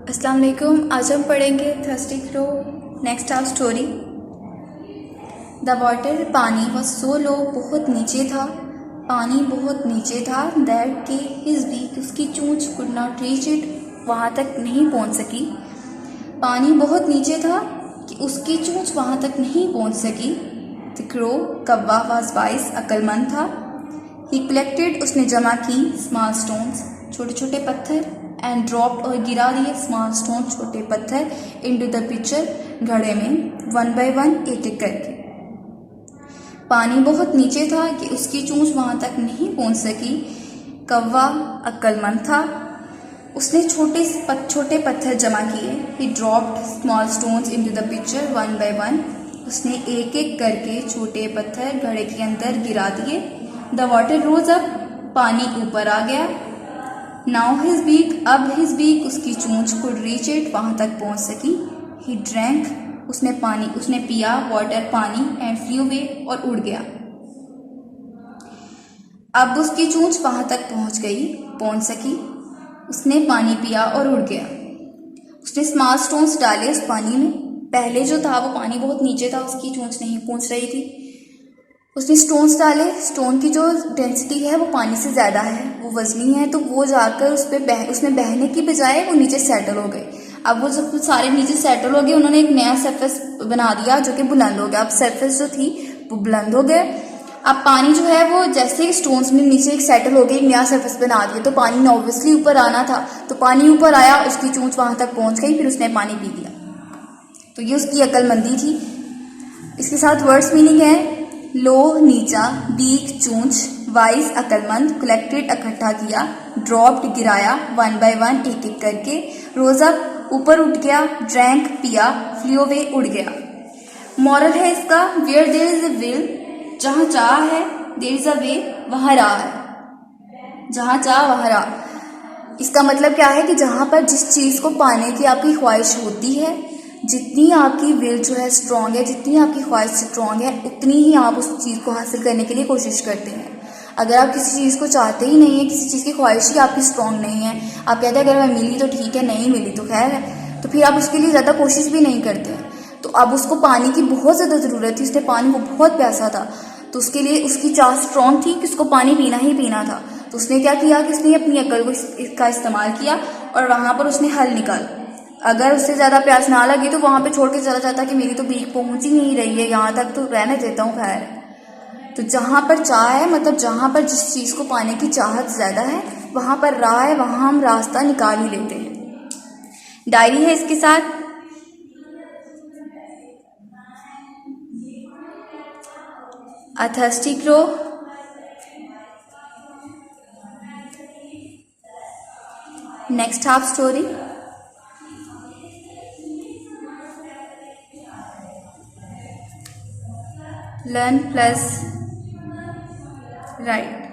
अस्सलाम वालेकुम। आज हम पढ़ेंगे thirsty crow next half story. The water, पानी वॉज सो लो, बहुत नीचे था। पानी बहुत नीचे था। दैट के हिज बीक, उसकी चोंच कुड नॉट रीच इट, वहाँ तक नहीं पहुँच सकी। पानी बहुत नीचे था कि उसकी चोंच वहाँ तक नहीं पहुँच सकी। द क्रो, कौवा, वाज वाइज, अक्लमंद था। ही कलेक्टेड, उसने जमा की, स्मॉल स्टोन्स, छोटे छोटे पत्थर, एंड ड्रॉप्ड, और गिरा दिए, स्मॉल स्टोन, छोटे पत्थर, इनटू द पिक्चर, घड़े में, वन बाय वन, एक एक करके। पानी बहुत नीचे था कि उसकी चोंच वहां तक नहीं पहुंच सकी। कौवा अक्लमंद था, उसने छोटे पत्थर जमा किए। ही dropped small stones into the picture, one by one, उसने एक एक करके छोटे पत्थर घड़े के अंदर गिरा दिए। द वाटर रोज अप, पानी ऊपर आ गया। नाउ हिज बीक, अब हिज बीक, उसकी चोंच कुड रीच इट, वहां तक पहुंच सकी। ही ड्रैंक, उसने पिया, वाटर, पानी, एंड फ्लू अवे, और उड़ गया। अब उसकी चोंच वहां तक पहुंच सकी। उसने पानी पिया और उड़ गया। उसने स्मॉल स्टोन्स डाले उस पानी में। पहले जो था वो पानी बहुत नीचे था, उसकी चोंच नहीं पहुंच रही थी। उसने स्टोन्स डाले। स्टोन की जो डेंसिटी है वो पानी से ज़्यादा है, वो वजनी है, तो वो जाकर उसमें बहने की बजाय वो नीचे सेटल हो गए। अब वो जब सारे नीचे सेटल हो गए, उन्होंने एक नया सरफेस बना दिया जो कि बुलंद हो गया। अब सरफेस जो थी वो बुलंद हो गए। अब पानी जो है वो जैसे ही स्टोन्स में नीचे एक सेटल हो गई, एक नया सरफेस बना दिया, तो पानी ने ऑब्वियसली ऊपर आना था, तो पानी ऊपर आया, उसकी चोंच वहां तक पहुंच गई, फिर उसने पानी पी लिया। तो ये उसकी अक्लमंदी थी। इसके साथ वर्ड्स मीनिंग है लो नीचा, बीक चोंच, वाइज अक्लमंद, कलेक्टेड इकट्ठा किया, ड्रॉप्ड गिराया, वन बाय वन एक एक करके, रोज अप ऊपर उठ गया, ड्रैंक पिया, फ्लू अवे उड़ गया। मॉरल है इसका, where there is a will, जहां चाह है, देयर इज अ वे, वहां राह है। जहां चाह वहां राह, इसका मतलब क्या है कि जहां पर जिस चीज को पाने की आपकी ख्वाहिश होती है, जितनी आपकी विल जो है स्ट्रांग है, जितनी आपकी ख्वाहिश स्ट्रांग है, उतनी ही आप उस चीज़ को हासिल करने के लिए कोशिश करते हैं। अगर आप किसी चीज़ को चाहते ही नहीं है, किसी चीज़ की ख्वाहिश ही आपकी स्ट्रांग नहीं है, आप कहते हैं अगर मैं मिली तो ठीक है, नहीं मिली तो खैर है, तो फिर आप उसके लिए ज़्यादा कोशिश भी नहीं करते हैं। तो अब उसको पानी की बहुत ज़्यादा ज़रूरत थी, उसने पानी को बहुत प्यासा था, तो उसके लिए उसकी चाह स्ट्रांग थी कि उसको पानी पीना ही पीना था। तो उसने क्या किया कि उसने अपनी अकल को इसका इस्तेमाल किया और वहाँ पर उसने हल निकाला। अगर उससे ज़्यादा प्यास ना लगी तो वहाँ पे छोड़ के चला जाता कि मेरी तो बीक पहुँच ही नहीं रही है, यहाँ तक तो रहने देता हूँ खैर। तो जहाँ पर चाह है, मतलब जहाँ पर जिस चीज़ को पाने की चाहत ज़्यादा है, वहाँ पर राह है, वहाँ हम रास्ता निकाल ही लेते हैं। डायरी है इसके साथ। A thirsty crow, next half story. Learn plus right.